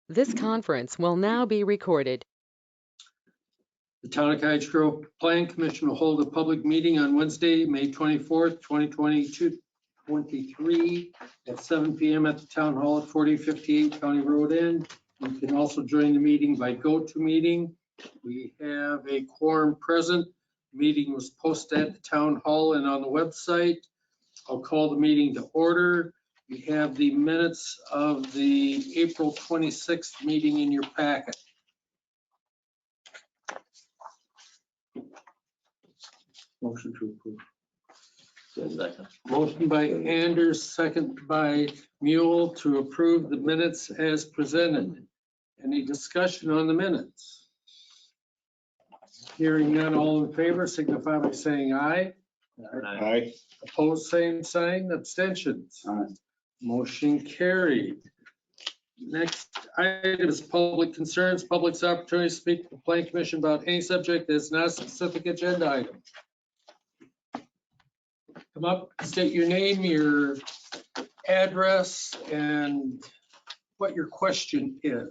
This conference will now be recorded. The Town of Cottage Grove Plan Commission will hold a public meeting on Wednesday, May 24th, 2023 at 7 p.m. at the Town Hall at 4058 County Road End. You can also join the meeting by GoToMeeting. We have a quorum present. The meeting was posted at the Town Hall and on the website. I'll call the meeting to order. You have the minutes of the April 26th meeting in your packet. Motion to approve. Second. Motion by Anders, second by Mule to approve the minutes as presented. Any discussion on the minutes? Hearing none, all in favor signify by saying aye. Aye. Opposed, same sign. Abstentions. Motion carried. Next item is public concerns, public's opportunity to speak to the Plan Commission about any subject that is not a specific agenda item. Come up, state your name, your address, and what your question is.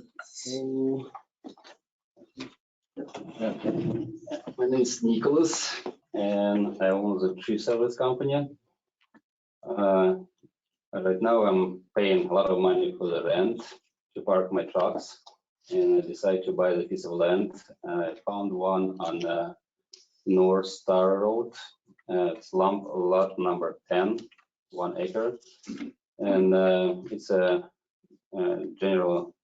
My name is Nicholas, and I own the tree service company. Right now, I'm paying a lot of money for the rent to park my trucks, and I decided to buy the piece of land. I found one on North Star Road. It's lot number 10, 1 acre, and it's a general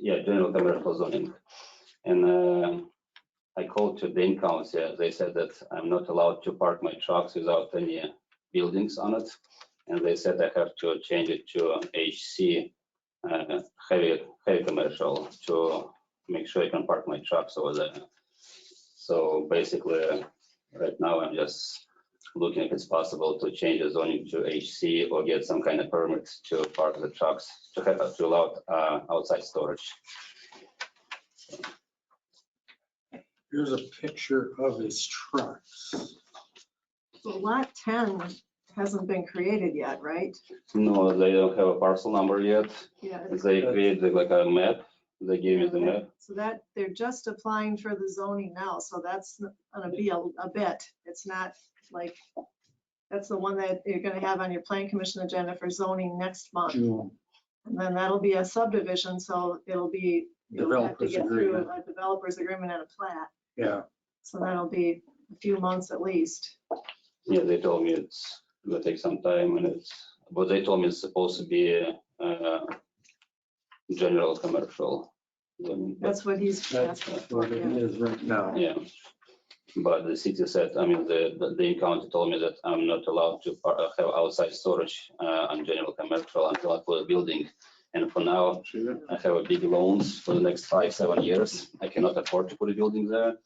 commercial zoning. And I called to Dane Council. They said that I'm not allowed to park my trucks without any buildings on it, and they said I have to change it to HC, heavy commercial, to make sure I can park my trucks over there. So basically, right now I'm just looking if it's possible to change the zoning to HC or get some kind of permit to park the trucks to allow outside storage. Here's a picture of his trucks. So lot 10 hasn't been created yet, right? No, they don't have a parcel number yet. Yeah. They created like a map. They gave me the map. So that they're just applying for the zoning now. So that's gonna be a bit. It's not like, that's the one that you're gonna have on your Plan Commission agenda for zoning next month. June. And then that'll be a subdivision, so it'll be, you'll have to Developers get through agreement. a developer's agreement and a plat. Yeah. So that'll be a few months at least. Yeah, they told me it's gonna take some time, and but they told me it's supposed to be general commercial. That's what he's That's asking for. what it Yeah. is right now. Yeah, but the city said, I mean, the Dane County told me that I'm not allowed to have outside storage on general commercial until I put a building. And for now, I have a big loans for the next 5-7 years. I cannot afford to put a building there.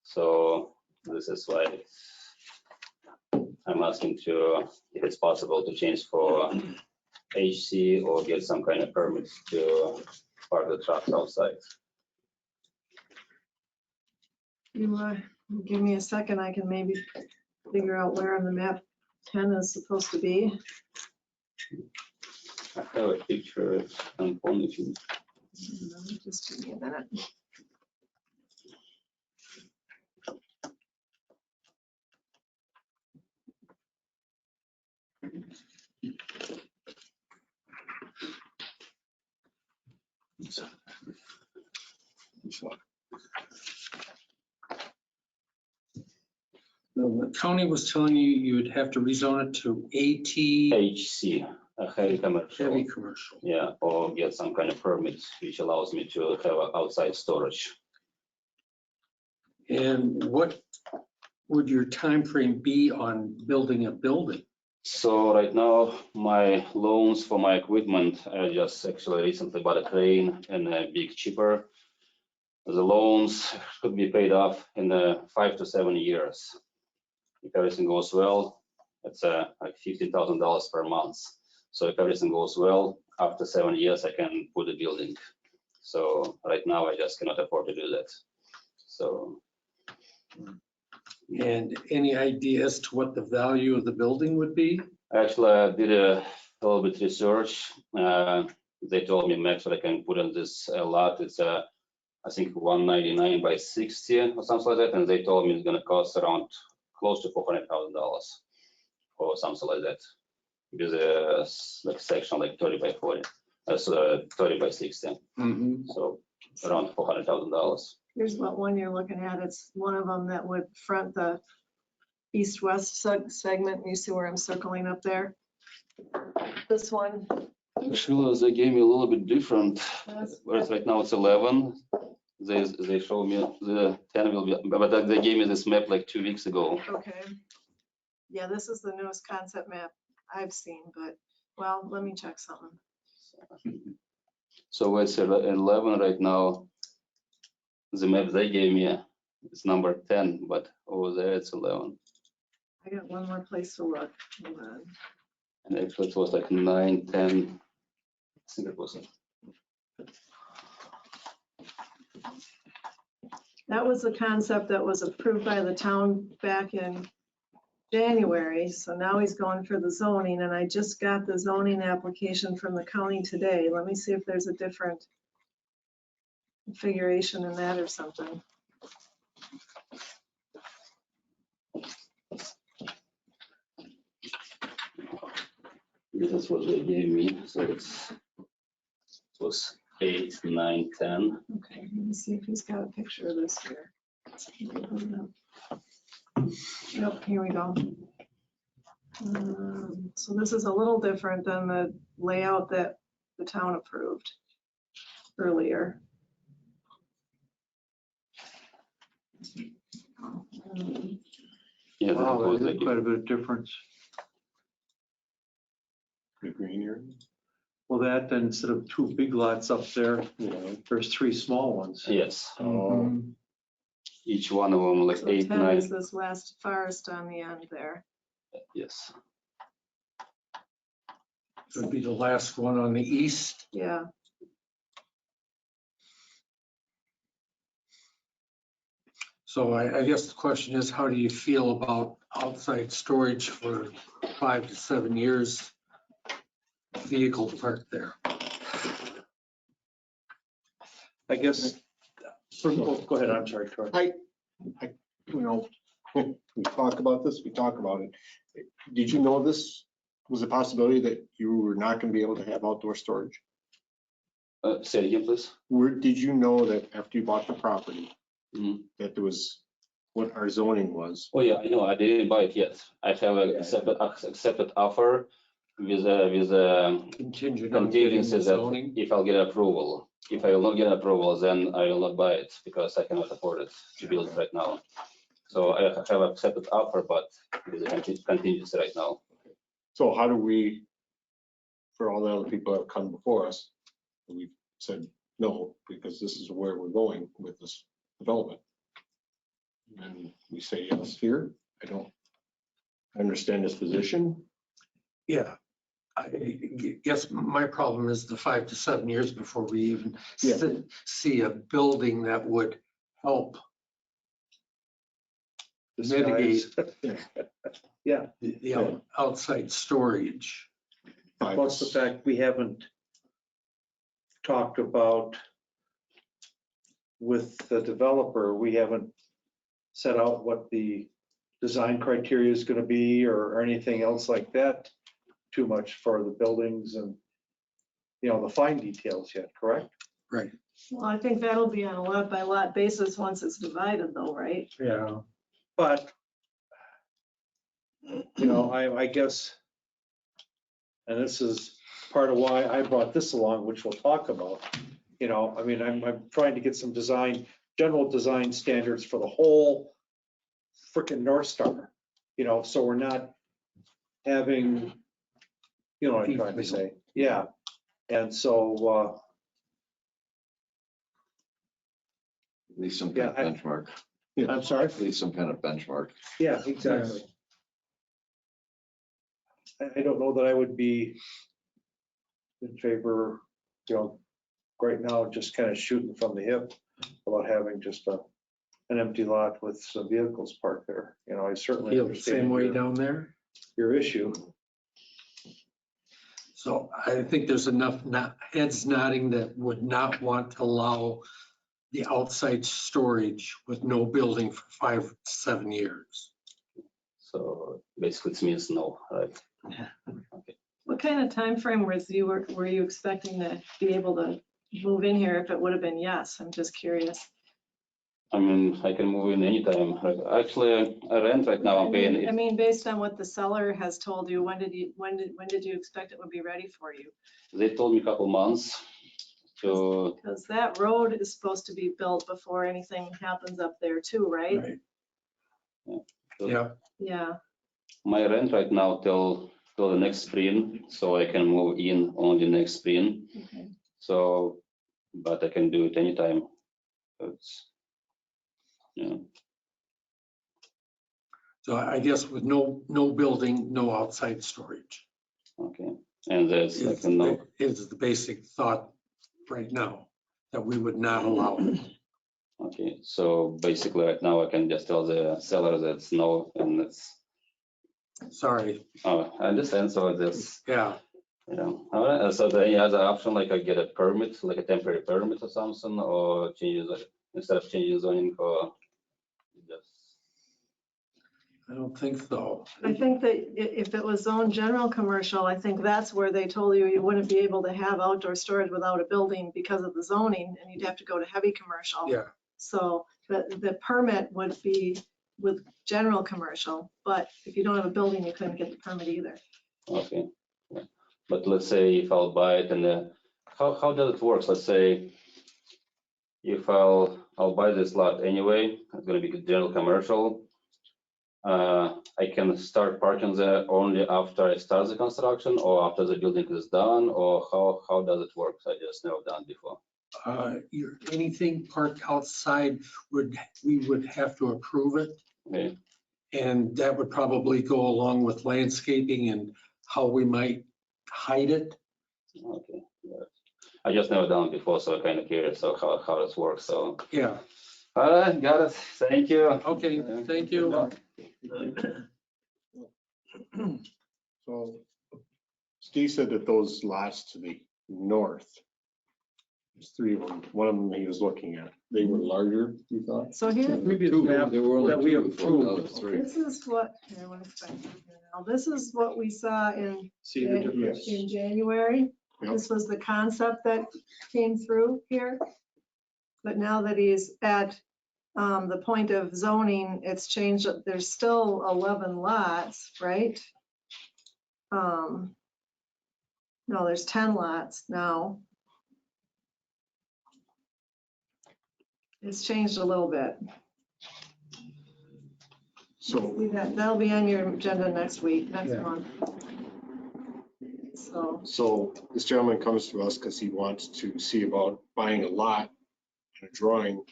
So this is why I'm asking to, if it's possible, to change for HC or get some kind of permits to park the trucks outside. You give me a second, I can maybe figure out where on the map 10 is supposed to be. I have a picture on phone if you. Just give me a minute. The county was telling you you would have to rezone it to AT HC, a heavy commercial. heavy commercial. Yeah, or get some kind of permit which allows me to have outside storage. And what would your time frame be on building a building? So right now, my loans for my equipment, I just actually recently bought a crane and a big chipper. The loans could be paid off in 5 to 7 years. If everything goes well, it's like $15,000 per month. So if everything goes well, after 7 years, I can put a building. So right now, I just cannot afford to do that. So. And any idea as to what the value of the building would be? Actually, I did a little bit research. They told me max what I can put on this lot, it's I think 199 by 60 or something like that, and they told me it's gonna cost around close to $400,000 or something like that. With a like section like 30 by 40, so 30 by 60, so around $400,000. Here's what one you're looking at. It's one of them that would front the east-west segment. You see where I'm circling up there? This one. Actually, they gave me a little bit different. That's- Whereas right now it's 11. They show me the 10 will be, but they gave me this map like 2 weeks ago. Okay. Yeah, this is the newest concept map I've seen, but, well, let me check something. So it's 11 right now. The map they gave me is number 10, but over there it's 11. I got one more place to look. Hold on. And actually it was like 9, 10. I think it was. That was the concept that was approved by the town back in January. So now he's going for the zoning, and I just got the zoning application from the county today. Let me see if there's a different configuration in that or something. This is what they gave me. So it was 8, 9, 10. Okay, let me see if he's got a picture of this here. Yep, here we go. So this is a little different than the layout that the town approved earlier. Yeah, Wow, that was there's like- quite a bit of difference. The green area? Well, that then instead of 2 big lots up there, Yeah. there's 3 small ones. Yes, Oh. each one of them like So 8, 10 9. is this last forest on the end there. Yes. Would be the last one on the east. Yeah, So I guess the question is, how do you feel about outside storage for 5 to 7 years? Vehicle parked there. I guess, go ahead, I'm sorry, Troy. You know, we talk about this, we talk about it. Did you know this was a possibility that you were not going to be able to have outdoor storage? Say it again, please. Where, did you know that after you bought the property, Mhm. that there was what our zoning was? Oh yeah, I know. I didn't buy it yet. I have a accepted offer with a Contingent on getting contingency the that zoning. if I'll get approval. If I will not get approval, then I will not buy it because I cannot afford it to build it right now. So I have accepted offer, but with a contingency right now. So how do we, for all the other people that have come before us, we've said no, because this is where we're going with this development. And we say yes here. I understand this position. Yeah. I guess my problem is the 5 to 7 years before we even Yeah. see a building that would help mitigate Yeah, the outside storage. plus the fact we haven't talked about with the developer, we haven't set out what the design criteria is gonna be or anything else like that too much for the buildings and, you know, the fine details yet, correct? Right. well, I think that'll be on a lot by lot basis once it's divided though, right? Yeah. But, you know, I guess, and this is part of why I brought this along, which we'll talk about. You know, I mean, I'm trying to get some general design standards for the whole frickin' North Star, you know, so we're not having, you know what I'm trying to say? Yeah. And so, At least some kind of Yeah, benchmark, I'm sorry? at least some kind of benchmark. Yeah, exactly. I don't know that I would be in favor, you know, right now, just kind of shooting from the hip about having just an empty lot with some vehicles parked there. You know, I certainly Feel the same understand way your, down there? your issue. So I think there's enough heads nodding that would not want to allow the outside storage with no building for 5 to 7 years. So basically it means no, right? What kind of time frame were you expecting to be able to move in here if it would have been yes? I'm just curious. I mean, I can move in anytime. Like, actually, I rent right now, I'm paying I it. mean, based on what the seller has told you, when did you expect it would be ready for you? They told me a couple months to, Because that road is supposed to be built before anything happens up there too, right? Yeah, Yeah, my rent right now till the next spring, so I can move in on the next spring. okay. So, but I can do it anytime. It's, yeah, so I guess with no building, no outside storage okay. And that's like a no. is the basic thought right now, that we would not allow it. Okay, so basically right now I can just tell the seller that's no, and that's, Sorry, oh, I understand, so that's, yeah. you know, all right, so the any other option, like I get a permit, like a temporary permit or something, or changes, like, instead of changing zoning, or just, I don't think so. I think that if it was zoned general commercial, I think that's where they told you you wouldn't be able to have outdoor storage without a building because of the zoning, and you'd have to go to heavy commercial. Yeah, So the permit would be with general commercial, but if you don't have a building, you couldn't get the permit either. okay. Yeah. But let's say if I'll buy it, and how does it work? Let's say if I'll buy this lot anyway, it's gonna be general commercial. I can start parking there only after I start the construction, or after the building is done, or how does it work? I just never done before. anything parked outside we would have to approve it. Okay, And that would probably go along with landscaping and how we might hide it. okay. Yeah. I just never done it before, so I'm kind of curious so how this works. So, Yeah, all right, got it. Thank you. okay, thank you. So Steve said that those lots to the north, there's 3 of them, one of them he was looking at, they were larger, you thought? So here, Previous map There were only that we two before, now approved. there's 3. this is what, here, what is that here now? This is what we saw in See the difference? in January. Yep. This was the concept that came through here. But now that he's at the point of zoning, it's changed. There's still 11 lots, right? No, there's 10 lots now. It's changed a little bit. So, That'll be on your agenda next week, next Yeah. month. so this gentleman comes to us because he wants to see about buying a lot and a drawing.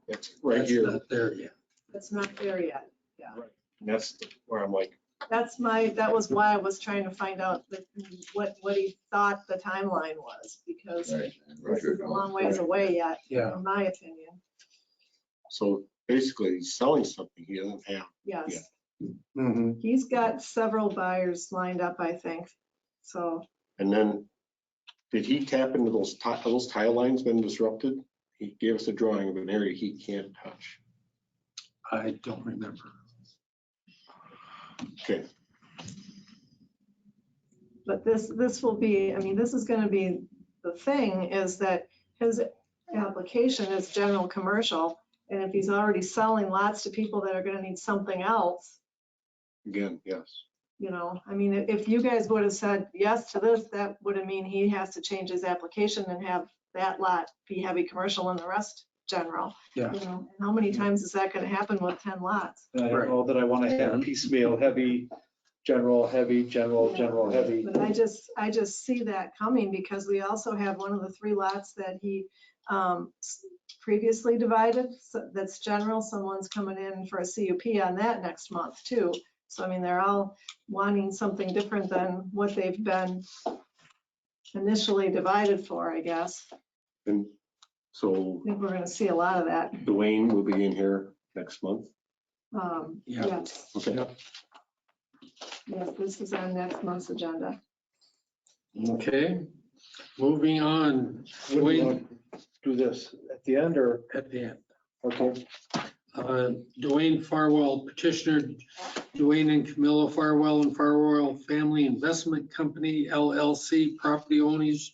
That's right That's here, not there yet. It's not there yet. and that's where I'm like, That was why I was trying to find out what he thought the timeline was, because Right. this is a long ways away yet, Yeah, in my opinion. so basically he's selling something he doesn't have. Yes, mhm. he's got several buyers lined up, I think. So And then, did he tap into those tile lines been disrupted? He gave us a drawing of an area he can't touch. I don't remember. Okay, but this will be, I mean, this is gonna be, the thing is that his application is general commercial. And if he's already selling lots to people that are gonna need something else, again, yes. you know, I mean, if you guys would have said yes to this, that would have mean he has to change his application and have that lot be heavy commercial and the rest general. Yeah. You know, and how many times is that gonna happen with 10 lots? And I don't know that I want to have piecemeal, heavy, general, heavy, general, heavy. But I just see that coming because we also have one of the 3 lots that he previously divided, so that's general. Someone's coming in for a CUP on that next month too. So I mean, they're all wanting something different than what they've been initially divided for, I guess. And so I think we're gonna see a lot of that. Dwayne will be in here next month. Yeah. Yes. Okay. Yep. Yes, this is on next month's agenda. Okay, moving on. When do you Dwayne, want to do this at the end or? at the end. Okay. Dwayne Farwell petitioner, Dwayne and Camilla Farwell and Farwell Family Investment Company LLC property owners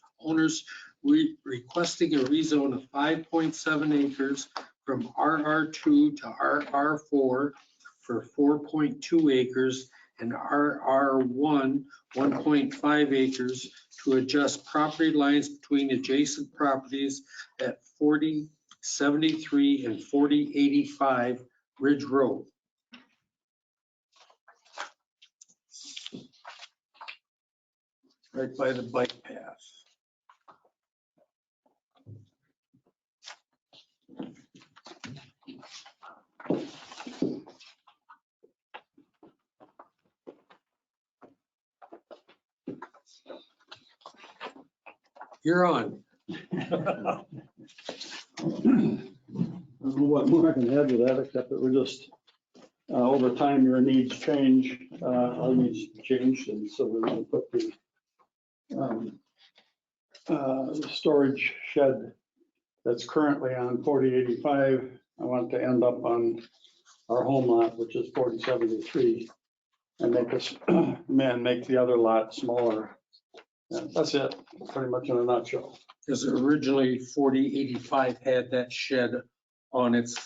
requesting a rezone of 5.7 acres from RR2 to RR4 for 4.2 acres and RR1, 1.5 acres to adjust property lines between adjacent properties at 4073 and 4085 Ridge Road. Right by the bike path. You're on. I don't know what more I can add to that, except that we're just, over time, your needs change, our needs change, and so we're gonna put the storage shed that's currently on 4085, I want to end up on our home lot, which is 4073, and make the other lot smaller. And that's it, pretty much in a nutshell. Because originally 4085 had that shed on its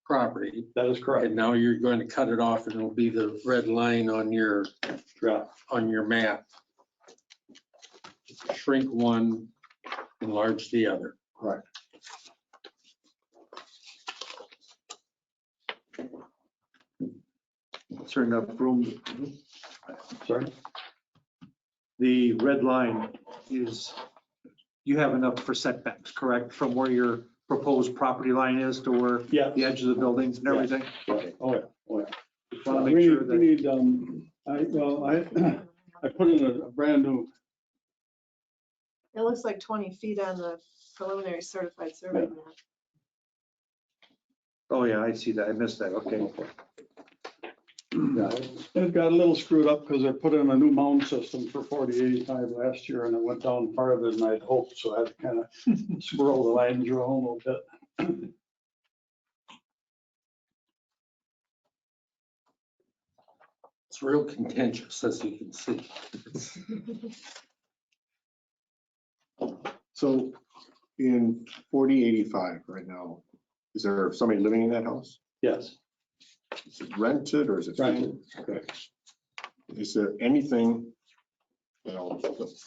property. That is correct. And now you're going to cut it off and it'll be the red line on your Yeah. map. Shrink one, enlarge the other. Correct. Is there enough room? Sorry? The red line is, you have enough for setbacks, correct? From where your proposed property line is to where Yeah. the edge of the buildings and everything? Oh, yeah, oh, yeah. Just want to make sure that. We need, I put in a brand new, It looks like 20 feet on the preliminary certified survey map. Oh, yeah, I see that. I missed that. Okay. yeah, it got a little screwed up because I put in a new mound system for 4085 last year and it went down farther than I'd hoped, so I had to kind of squirrel the lines around a little bit. It's real contentious, as you can see. So in 4085 right now, is there somebody living in that house? Yes, Is it rented or is it? rented. Is there anything, the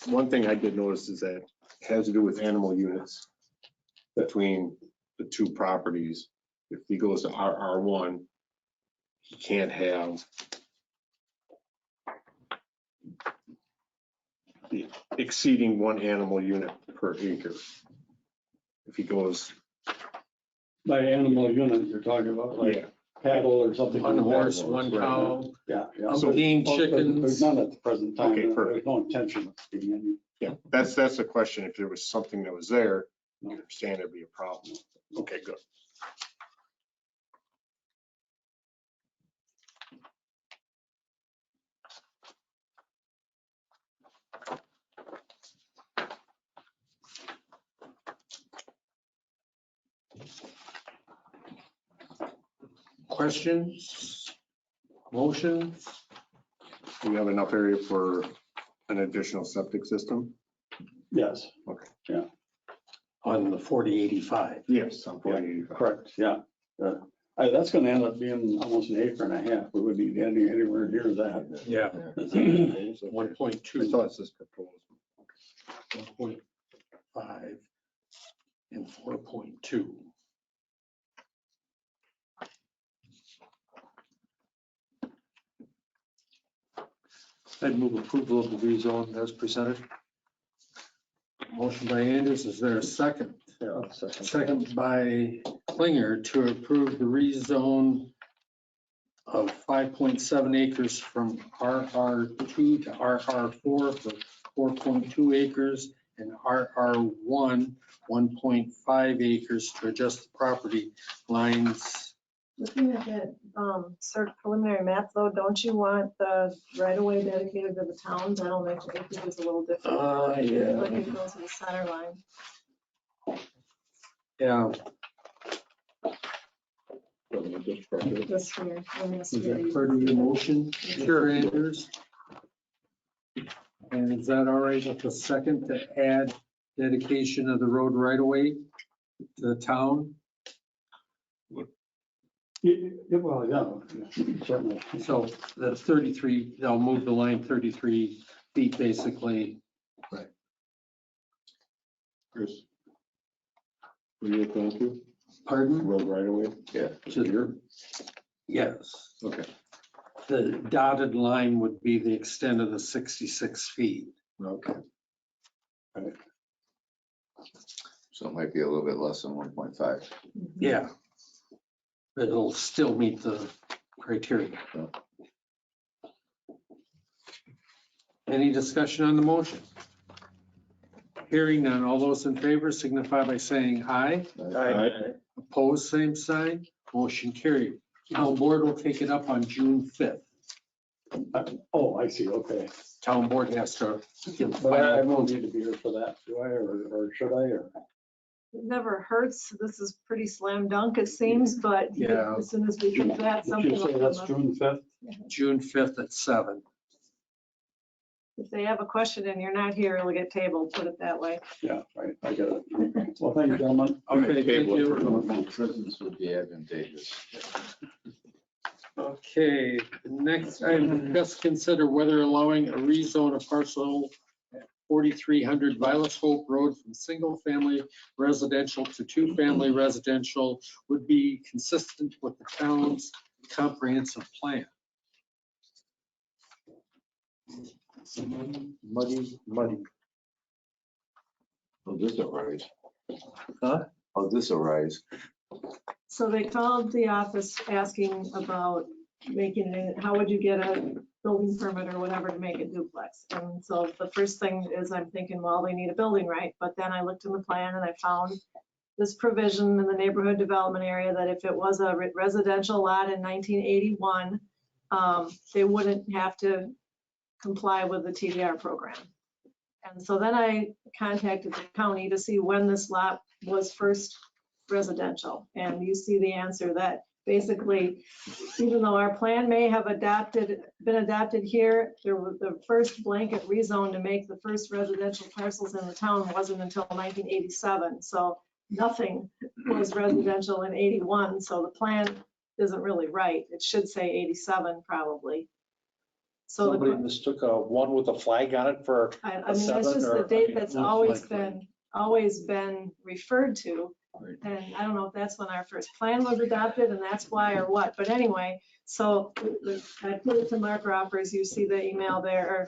one thing I did notice is that it has to do with animal units between the two properties. If he goes to RR1, he can't have exceeding one animal unit per acre. If he goes, By animal unit, you're talking about yeah, like cattle or something. One like that. horse, one cow, Yeah. yeah. umpteen There's chickens. none at the present time. Okay, There's perfect. no intention of being any. yeah, that's the question. If there was something that was there, No. I understand there'd be a problem. Okay, good. questions, motions? Do we have enough area for an additional septic system? Yes, On the 4085. Yes, on 4085. correct, yeah. That's gonna end up being almost an acre and a half. We wouldn't need anywhere near that. Yeah. I 1.2, thought it's this proposal. 1.5, and 4.2. I'd move approval of the rezone as presented. Motion by Anders, is there a second? Yeah. Second by Klinger to approve the rezone of 5.7 acres from RR2 to RR4 for 4.2 acres and RR1, 1.5 acres to adjust the property lines Looking at that, sort of preliminary map though, don't you want the right of way dedicated to the town? That'll make the acreage a little different. Yeah, Like it goes to the center line. yeah. This here, and this Is here. that part of your motion, Mr. Andrews? And is that all right with the second to add dedication of the road right away to the town? Well, yeah, certainly. So the 33, they'll move the line 33 feet basically. Chris? Will you thank you? Pardon? Road right away? Yeah. To Here? Yes. Okay. The dotted line would be the extent of the 66 feet. Okay. So it might be a little bit less than 1.5. Yeah. But it'll still meet the criteria. Any discussion on the motion? Hearing none, all those in favor signify by saying aye. Aye. Opposed, same sign. Motion carried. Town board will take it up on June 5th. Oh, I see, okay. Town board has to give But I final. won't need to be here for that, do I, or should I, or? It never hurts. This is pretty slam dunk, it seems, but Yeah. as soon as we get that, Did something you say will that's come up. June 5th? June 5th at 7. If they have a question and you're not here, it'll get tabled, put it that way. Yeah, right, I get it. Okay. Well, thank you, gentlemen. Okay, thank you. Presence would be advantageous. Okay, the next item, discuss consider whether allowing a rezone of parcel 4300 Violet Hope Road from single-family residential to two-family residential would be consistent with the town's comprehensive plan. Muddy. Oh, this arise. Huh? Oh, this arise. So they called the office asking about making it, how would you get a building permit or whatever to make a duplex? And so the first thing is I'm thinking, well, they need a building right, but then I looked in the plan and I found this provision in the neighborhood development area that if it was a residential lot in 1981, they wouldn't have to comply with the TDR program. And so then I contacted the county to see when this lot was first residential. And you see the answer that basically, even though our plan may have been adopted here, there was the first blanket rezone to make the first residential parcels in the town wasn't until 1987. So nothing was residential in 81. So the plan isn't really right. It should say 87 probably. So Somebody the, mistook a one with a flag on it for, I a mean, that's seven just the or- date that's most always been referred to. Right. And I don't know if that's when our first plan was adopted and that's why or what, but anyway, so I put it to Mark Roffers, you see the email there, or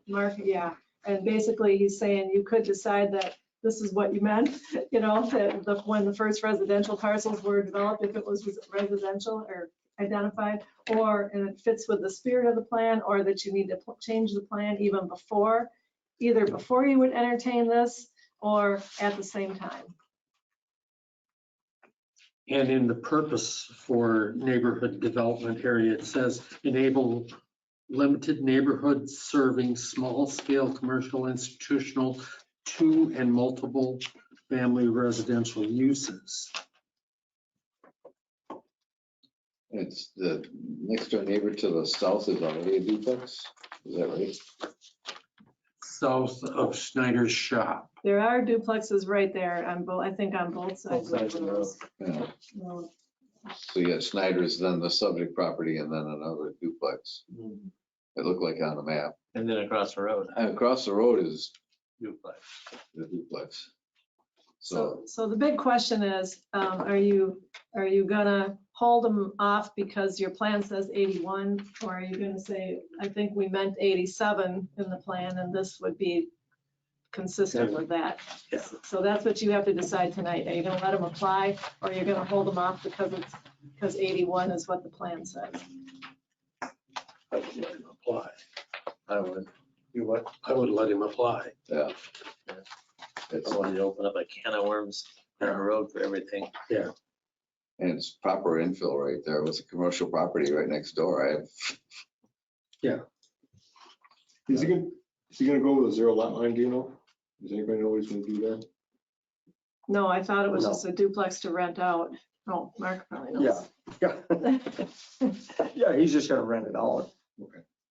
Mark, yeah. And basically he's saying you could decide that this is what you meant, you know, that when the first residential parcels were developed, if it was residential or identified, or and it fits with the spirit of the plan, or that you need to change the plan even before, either before you would entertain this or at the same time. And in the purpose for neighborhood development area, it says enable limited neighborhood serving small-scale commercial, institutional, two and multiple family residential uses. It's the next door neighbor to the south is already a duplex. Is that right? South of Schneider's shop. There are duplexes right there on both, I think on both sides of sides of the road. those. Yeah. Well, So you got Snyder's, then the subject property, and then another duplex. It looked like on the map. And then across the road, And across the road is duplex. the duplex. So So the big question is, are you gonna hold them off because your plan says 81? Or are you gonna say, I think we meant 87 in the plan and this would be consistent with that? Yeah. So that's what you have to decide tonight. Are you gonna let them apply or you're gonna hold them off because 81 is what the plan says? I would let him apply. I would, you what? I would let him apply. yeah. I wanted to open up a can of worms on our road for everything. And it's proper infill right there. It was a commercial property right next door. I have, Is he gonna go with a zero lot line, do you know? Does anybody know he's gonna do that? No, I thought it was No. just a duplex to rent out. Oh, Mark probably knows. Yeah, he's just gonna rent it out.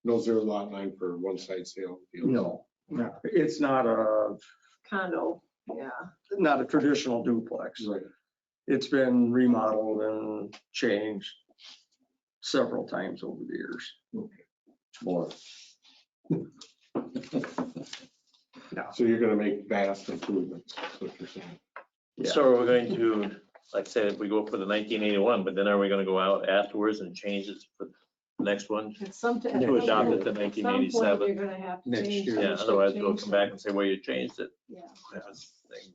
No zero lot line for one side sale? deal? No, it's not a Condo, yeah. traditional duplex. Right. It's been remodeled and changed several times over the years. more. So you're gonna make vast improvements, is what you're saying. Yeah. So are we going to, like I said, we go for the 1981, but then are we gonna go out afterwards and change it for the next one? At some t- at To some adopt point- it to at some point, 1987. You're gonna have to Next change. year. Yeah, it. otherwise we'll Change come back it. and say, well, you changed it. Yeah. That's the thing.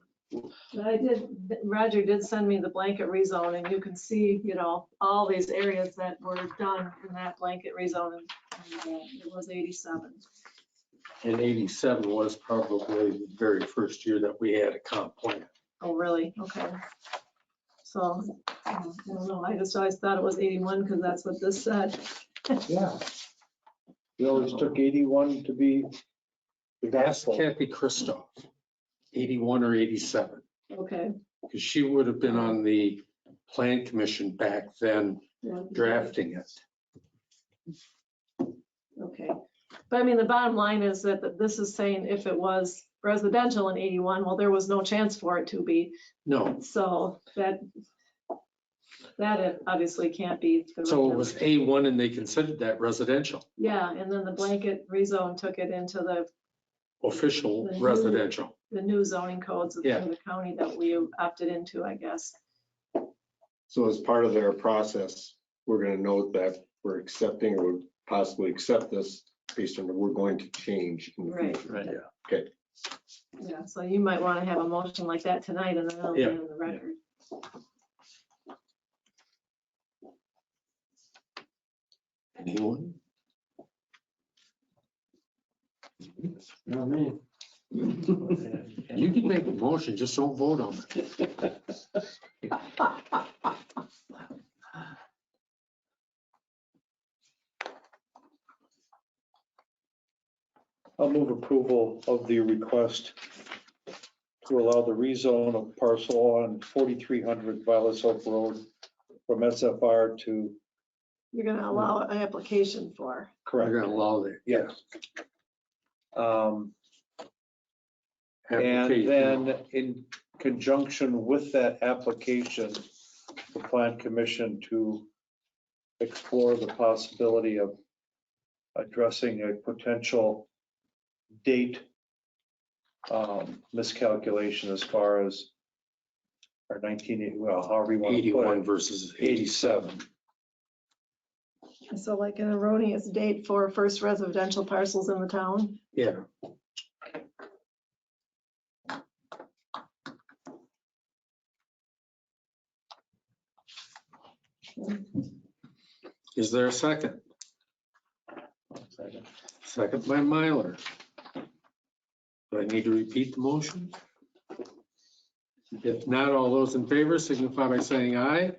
But I did, Roger did send me the blanket rezone, and you can see, you know, all these areas that were done in that blanket rezone. And it was 87. And 87 was probably the very first year that we had a comp plan. Oh, really? Okay. So, I don't know, I just always thought it was 81 because that's what this said. Yeah. We always took 81 to be the Ask gospel. Kathy Christoph, 81 or 87, Okay. because she would have been on the plan commission back then drafting it. Okay. But I mean, the bottom line is that this is saying if it was residential in 81, well, there was no chance for it to be. No, So that it obviously can't be. the so it was A1 and they considered that residential, Yeah, and then the blanket rezone took it into the official residential. new zoning codes of Yeah. the county that we opted into, I guess. So as part of their process, we're gonna note that we're accepting or would possibly accept this based on what we're going to change in the Right. future. Right. Okay. Yeah, so you might want to have a motion like that tonight and then it'll be Yeah. in the record. Anyone? Not me. You can make a motion, just don't vote on it. I'll move approval of the request to allow the rezone of parcel on 4300 Violet Oak Road from SFR to, You're going to allow an application for. We're correct. gonna allow that, yeah. And then in conjunction with that application, the plan commission to explore the possibility of addressing a potential date miscalculation as far as our 1980, well, however you want to put 81 it, versus 87. So like an erroneous date for first residential parcels in the town. Yeah. Is there a second? Second by Myler. Do I need to repeat the motion? If not, all those in favor signify by saying aye.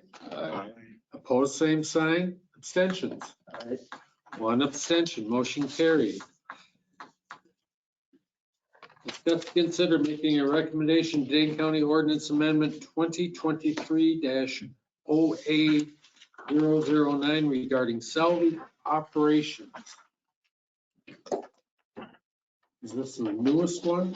Opposed, same sign. Abstentions. One abstention, motion carried. Discuss, consider making a recommendation to Dane County Ordinance Amendment 2023-OA009 regarding salvage operations. Is this the newest one?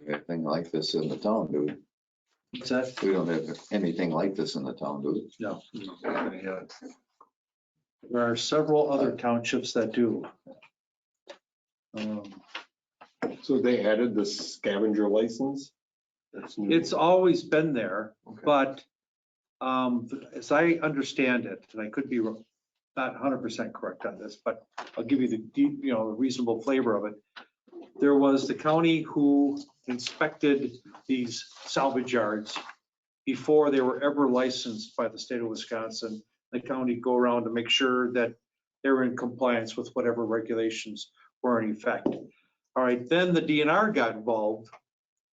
Anything like this in the town, do we? What's that? We don't have anything like this in the town, do we? No. There are several other townships that do. So they added the scavenger license? That's new. It's always been there, Okay. but as I understand it, and I could be not 100% correct on this, but I'll give you the deep, the reasonable flavor of it. there was the county who inspected these salvage yards before they were ever licensed by the state of Wisconsin. The county go around to make sure that they're in compliance with whatever regulations were in effect. All right, then the DNR got involved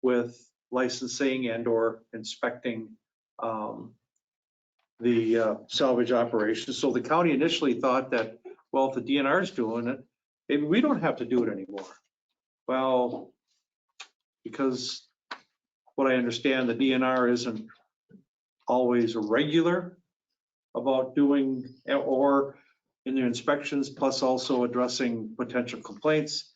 with licensing and or inspecting the salvage operations. So the county initially thought that, well, if the DNR is doing it, maybe we don't have to do it anymore. Well, because what I understand, the DNR isn't always regular about doing or in their inspections, plus also addressing potential complaints.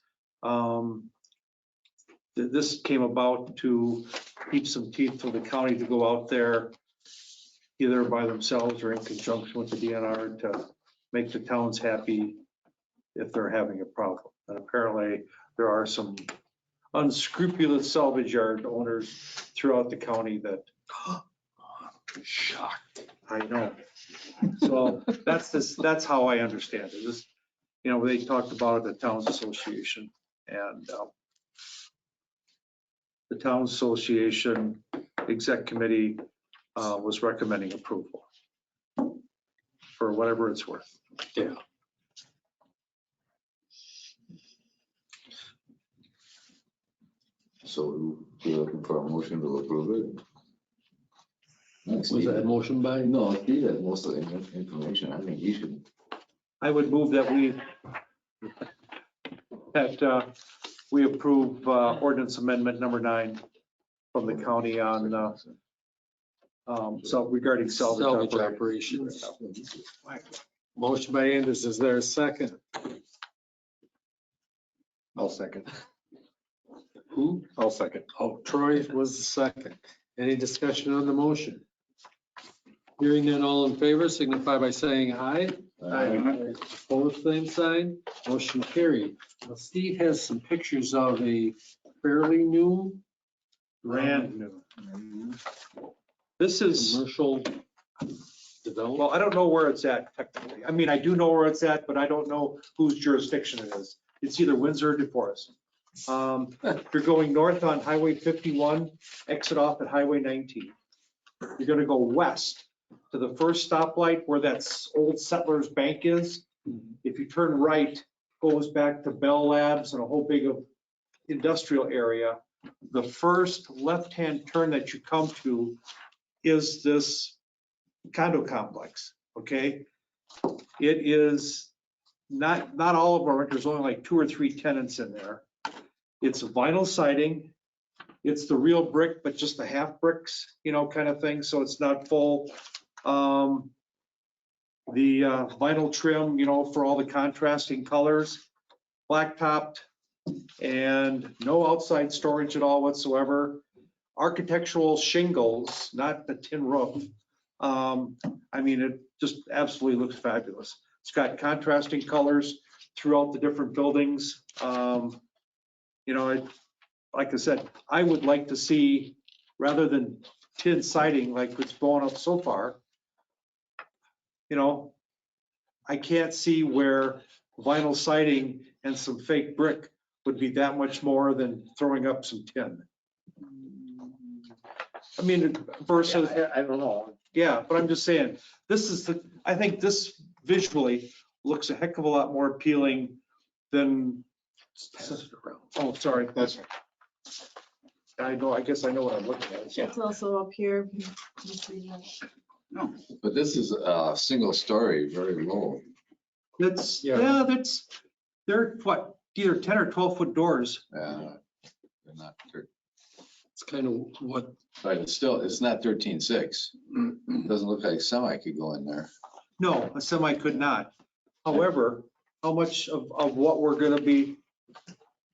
This came about to keep some teeth for the county to go out there either by themselves or in conjunction with the DNR to make the towns happy if they're having a problem. And apparently there are some unscrupulous salvage yard owners throughout the county that shocked. I know. So that's how I understand it. This, you know, they talked about it at the Towns Association, and the Towns Association Exec Committee was recommending approval for whatever it's worth. Yeah. So you're looking for a motion to approve it? Was that a motion by? No, Steve has most of the information. I think he should. I would move that we approve ordinance amendment number 9 from the county on regarding salvage operations. Motion by Anders, is there a second? I'll second. Who? I'll second. Oh, Troy was the second. Any discussion on the motion? Hearing none, all in favor signify by saying aye. Aye. Opposed, same sign. Motion carried. Now, Steve has some pictures of a fairly new, brand new. This is, commercial development. well, I don't know where it's at technically. I mean, I do know where it's at, but I don't know whose jurisdiction it is. It's either Windsor or DeForest. If you're going north on Highway 51, exit off at Highway 19. You're gonna go west to the first stoplight where that old Settlers Bank is. If you turn right, goes back to Bell Labs and a whole big industrial area. The first left-hand turn that you come to is this condo complex, okay? It is not all of our, there's only like 2 or 3 tenants in there. It's vinyl siding. It's the real brick, but just the half bricks, you know, kind of thing. So it's not full. The vinyl trim, you know, for all the contrasting colors, black topped, and no outside storage at all whatsoever. Architectural shingles, not the tin roof. I mean, it just absolutely looks fabulous. It's got contrasting colors throughout the different buildings. You know, like I said, I would like to see, rather than tin siding like it's going up so far, you know, I can't see where vinyl siding and some fake brick would be that much more than throwing up some tin. I mean, versus, I don't know. yeah, but I'm just saying, I think this visually looks a heck of a lot more appealing than, oh, sorry, That's right. I guess I know what I'm looking at. It's also up here. You see that? But this is a single story, very low. They're what, either 10 or 12-foot doors. They're not, It's kind of what, but it's still, it's not 13.6. Doesn't look like semi could go in there. No, a semi could not. However, how much of what we're going to be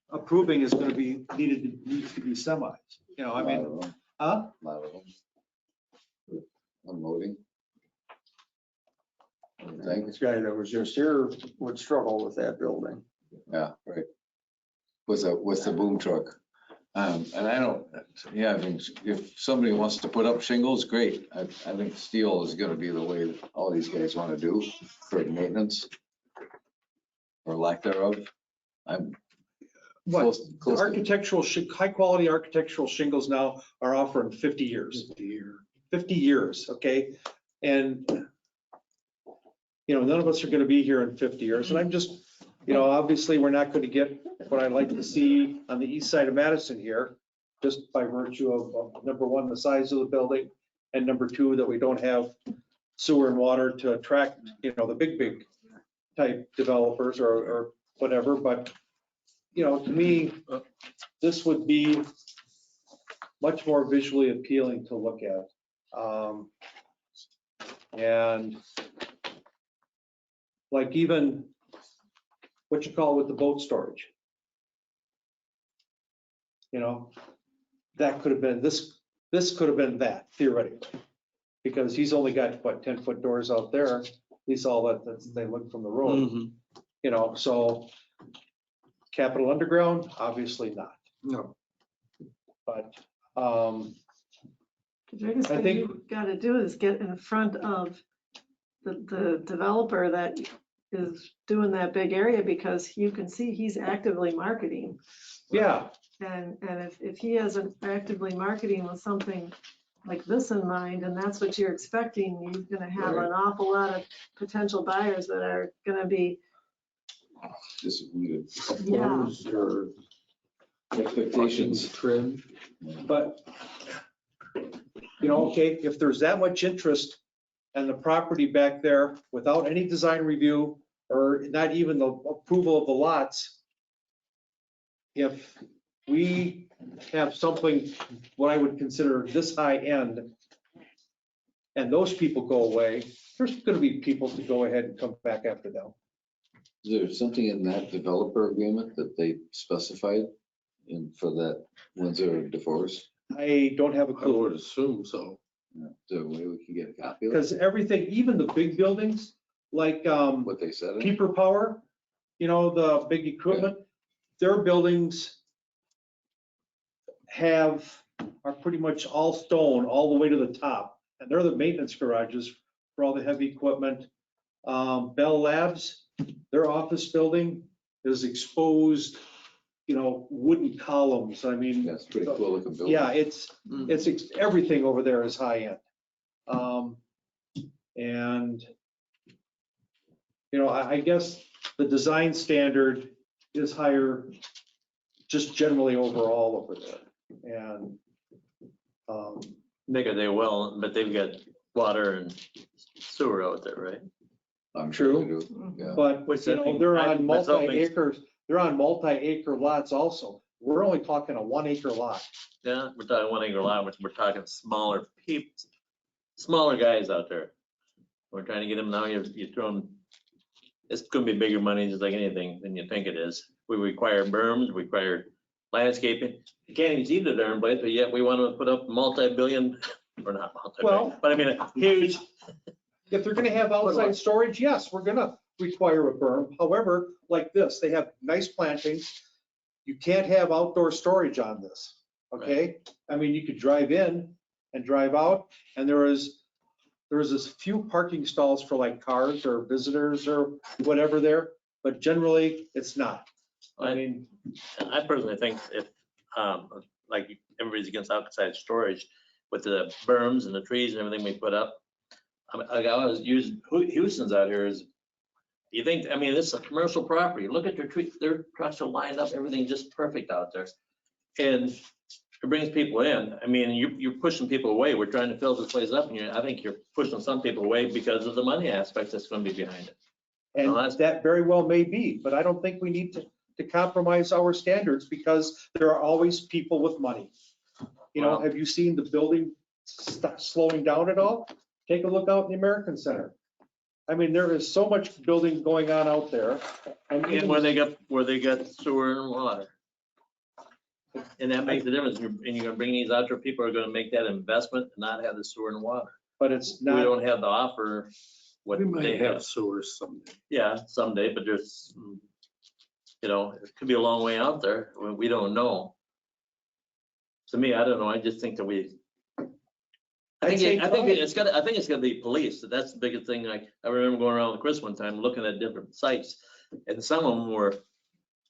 approving is going to be needs to be semis? You know, I mean, huh? A lot of them. Unloading. This guy that was just here would struggle with that building. Yeah, right. With the boom truck. And I don't, yeah, I mean, if somebody wants to put up shingles, great. I think steel is gonna be the way that all these guys want to do for maintenance or lack thereof. What, Close- the close to- architectural, high quality architectural shingles now are offering 50 years. 50 years, okay? And, none of us are gonna be here in 50 years, and I'm just, obviously, we're not gonna get what I'd like to see on the east side of Madison here, just by virtue of, number one, the size of the building, and number two, that we don't have sewer and water to attract, the big type developers or whatever, but, to me, this would be much more visually appealing to look at. And like even what you call with the boat storage. That could have been, this could have been that theoretically. Because he's only got, what, 10-foot doors out there, at least all that they look from the road. So Capital Underground, obviously not. No. But, The biggest I thing think- you've got to do is get in front of the developer that is doing that big area, because you can see he's actively marketing. yeah, And if he isn't actively marketing with something like this in mind, and that's what you're expecting, you're gonna have an awful lot of potential buyers that are gonna be, Disappointed. yeah. Or Expectations. trim. but, okay, if there's that much interest and the property back there without any design review or not even the approval of the lots, if we have something, what I would consider this high end, and those people go away, there's gonna be people to go ahead and come back after them. Is there something in that developer agreement that they specified for that Windsor divorce? I don't have a I clue. would assume so. Is there a way we can get a copy of Because everything, even the big buildings, like what they said? in it? Keeper Power, the big equipment, their buildings are pretty much all stone all the way to the top. And they're the maintenance garages for all the heavy equipment. Bell Labs, their office building is exposed, wooden columns. I mean, That's pretty cool looking building. yeah, everything over there is high end. And, I guess the design standard is higher just generally overall over there. And, Make it they will, but they've got water and sewer out there, right? I'm sure they do. Yeah. but, Which I think- they're I- on myself makes- multi-acre lots also. We're only talking a 1 acre lot. Yeah, we're talking 1 acre lot, we're talking smaller guys out there. We're trying to get them now, you're throwing, it's gonna be bigger money just like anything than you think it is. We require berms, we require landscaping. You can't even see the darn place, but yet we want to put up multi-billion, or not multi-billion, Well- but I mean, a huge, If they're gonna have outside storage, yes, we're gonna require a berm. However, like this, they have nice plantings. You can't have outdoor storage on this, okay? I mean, you could drive in and drive out, and there is as few parking stalls for like cars or visitors or whatever there, but generally, it's not. I mean, I personally think if, like everybody's against outside storage with the berms and the trees and everything we put up. I was using Houston's out here is, you think, I mean, this is a commercial property. Look at their trees, their trucks are lined up, everything just perfect out there. And it brings people in. I mean, you're pushing people away. We're trying to fill this place up and I think you're pushing some people away because of the money aspect that's going to be behind it. and Well, that's- that very well may be, but I don't think we need to compromise our standards because there are always people with money. Wow. Have you seen the building slowing down at all? Take a look out in the American Center. I mean, there is so much building going on out there. And And where they got sewer and water. And that makes a difference. And you're gonna bring these out there, people are gonna make that investment and not have the sewer and water. But it's We not, don't have the offer what We they might have. have sewers someday. Yeah, someday, but there's, it could be a long way out there. We don't know. To me, I don't know. I just think that I think it's gonna be police. That's the biggest thing. Like, I remember going around with Chris one time, looking at different sites, and some of them were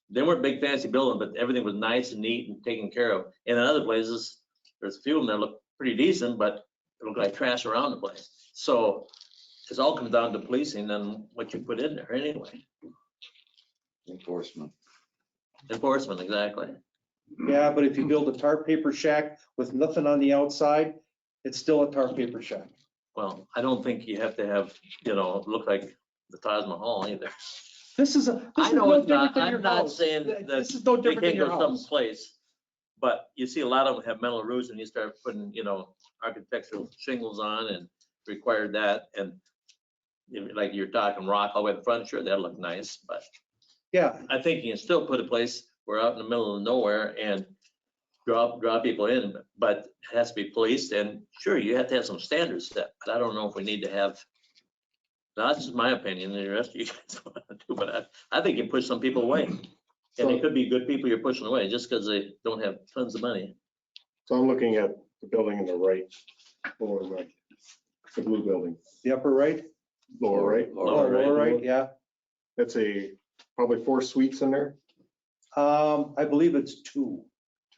they weren't big fancy building, but everything was nice and neat and taken care of. And in other places, there's a few of them that look pretty decent, but it look like trash around the place. So it all comes down to policing and what you put in there anyway. Enforcement. Enforcement, exactly. Yeah, but if you build a tar paper shack with nothing on the outside, it's still a tar paper shack. Well, I don't think you have to have, look like the Taj Mahal either. This is I know no it's not, different than I'm your not house. saying This that is no they different than can't your go house. someplace, but you see a lot of them have metal roofs and you start putting, architectural shingles on and required that. And like you're talking rock all the way to the front, sure, that'll look nice, but Yeah, I think you can still put a place where out in the middle of nowhere and draw people in, but it has to be policed. And sure, you have to have some standards set, but I don't know if we need to have, that's just my opinion, and the rest of you guys want to do, but I think you push some people away. And it could be good people you're pushing away just because they don't have tons of money. So I'm looking at the building in the right, lower right, the blue building, the upper right, lower right. lower right, yeah. That's probably 4 suites in there, I believe it's 2,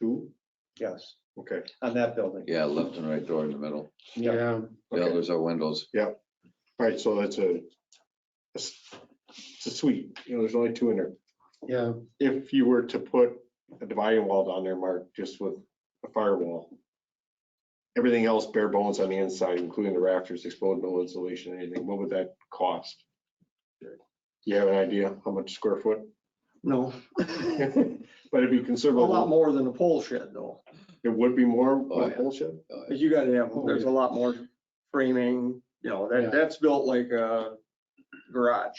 2, yes, okay. on that building. Yeah, left and right door in the middle. Yeah, The Okay. others are windows. All right, so that's it's a suite, there's only 2 in there. yeah. If you were to put a dividing wall down there, Mark, just with a firewall, everything else bare bones on the inside, including the rafters, exploded no insulation, anything, what would that cost? Do you have an idea how much square foot? No, But it'd be a lot considerable. more than a pole shed though. It would be more Oh, than yeah. a whole shed? Cause you gotta have, there's a lot more framing, that's built like a garage.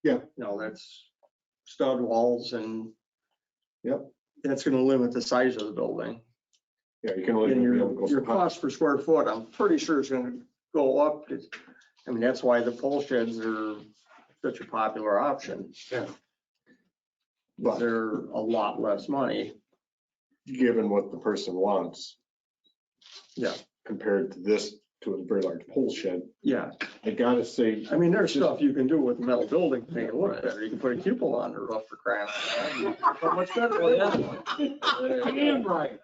Yeah. That's stud walls and. Yep. That's gonna limit the size of the building. Yeah, you can only. And be able to go your so high. cost per square foot, I'm pretty sure is gonna go up. I mean, that's why the pole sheds are such a popular option. Yeah. But they're a lot less money. Given what the person wants. Yeah. Compared to this, to a very large pole shed, Yeah, I gotta say, I mean, there's stuff you can do with a metal building to make it look better. You can put a cupola on the roof for crap. How much better? Damn right.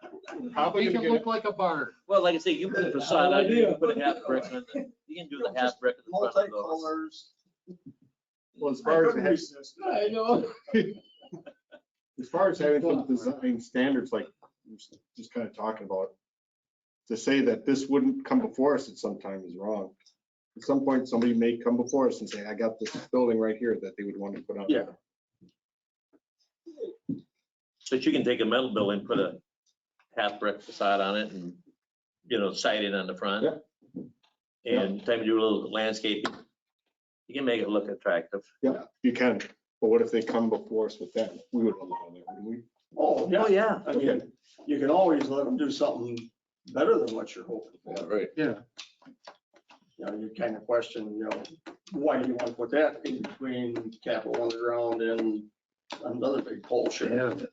probably Make gonna it get look like a barn. Well, like I say, you put a facade on it, you can put a half brick on it. You can do the half brick in the front of those. Multicolors. well, as far I as, I know. as far as having some design standards, like we're just kind of talking about, to say that this wouldn't come before us at some time is wrong. At some point, somebody may come before us and say, I got this building right here that they would want to put on. Yeah. But you can take a metal building, put a half brick facade on it and, site it on the front. And time you do a little landscaping, you can make it look attractive. Yeah, you can, but what if they come before us with that? We would want to know that, wouldn't we? Oh, yeah. yeah. I mean, you can always let them do something better than what you're hoping for. Yeah, right. You kind of question, why do you want to put that in between Capital Underground and another big pole shed?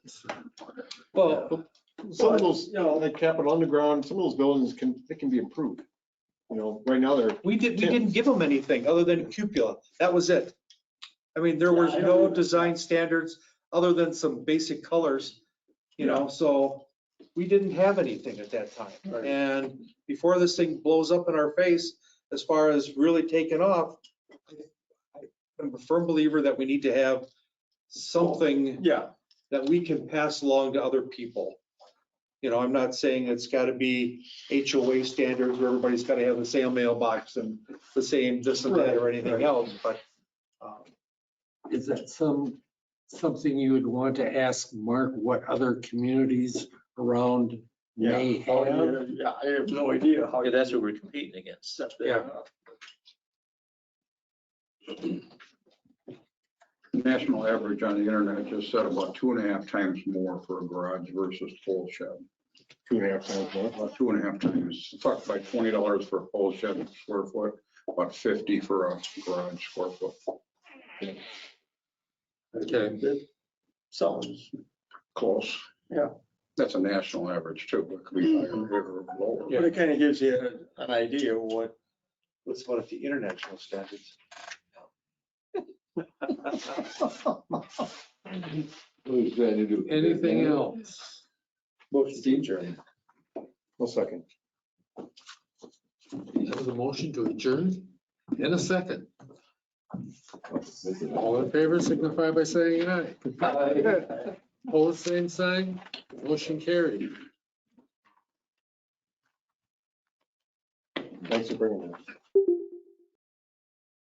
Well, some of those, You know, like Capital Underground, some of those buildings can be improved. Right now they're, We didn't give them anything other than cupola. That was it. I mean, there was Yeah, I no don't- design standards other than some basic colors, so we didn't have anything at that time. Right. And before this thing blows up in our face, as far as really taking off, I'm a firm believer that we need to have something yeah, that we can pass along to other people. I'm not saying it's got to be HOA standards where everybody's got to have the same mailbox and the same this and that or anything else, but Is that something you would want to ask Mark, what other communities around may Oh, have? yeah, I have no idea how. Yeah, that's what we're competing against. Set that Yeah. up. National average on the internet just said about 2.5 times more for a garage versus pole shed. 2.5 times more. About 2.5 times. Talked about $20 for a pole shed square foot, about 50 for a garage square foot. Okay. That sounds, Close. Yeah. That's a national average too. It could be higher or lower. but it kind of gives you an idea of what. what's one of the international standards? Who's trying to do? Anything else? Motion to adjourn. One second. That was a motion to adjourn in a second. All in favor signify by saying aye. Opposed, same sign. Motion carried. Thanks for bringing that.